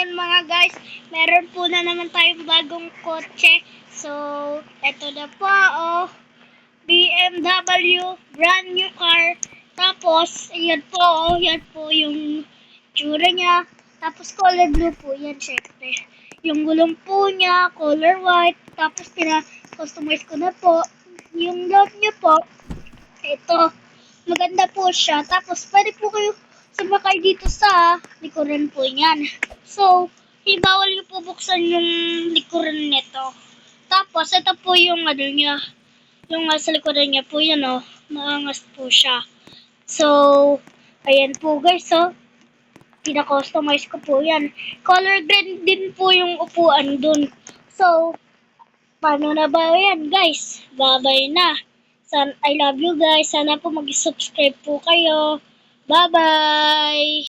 ngayon mga guys, meron po na naman tayong bagong kotse. So, eto na po, BMW, brand new car. Tapos, yan po yung tsura niya. Tapos, color blue po yan, syempre. Yung gulong po niya, color white. Tapos, customize ko na po. Yung loob niya po, ito, maganda po siya. Tapos, pwede po kayo sumakay dito sa likuran po niyan. So, bawal niyo po buksan yung likuran nito. Tapos, ito po yung ano niya. Yung sa likuran niya po yan, maangas po siya. So, ayan po guys, pina-customize ko po yan. Color green din po yung upuan dun. So, paano na ba yan guys? Bye-bye na. I love you guys. Sana po mag-subscribe po kayo. Bye-bye!